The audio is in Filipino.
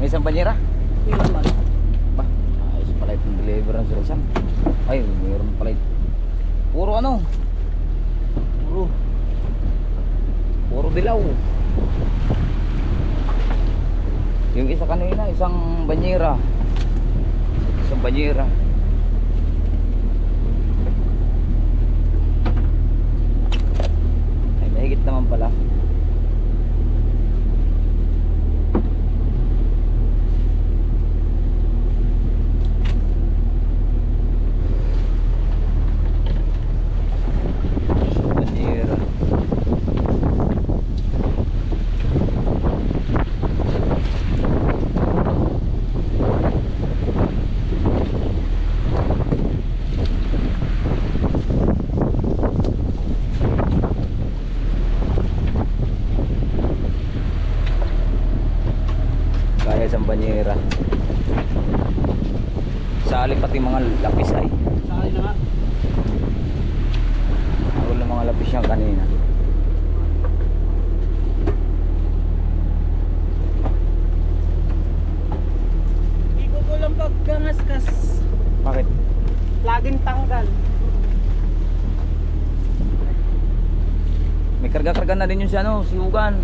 May isang banyera? Yun naman. Ba, ayos pala itong deliver ng Surusan. Ay, mayroon pala ito. Puro ano? Puro dilaw. Yung isa kanina, isang banyera. Isang banyera. Ay, mahigit naman pala. Banyera. Kaya isang banyera. Sali pati mga lapis ay. Sali na nga. Ako ng mga lapis niya kanina. Hindi ko ko lang paggangaskas. Bakit? Laging tanggal. May karga-karga na din yun si ano, si Ugan.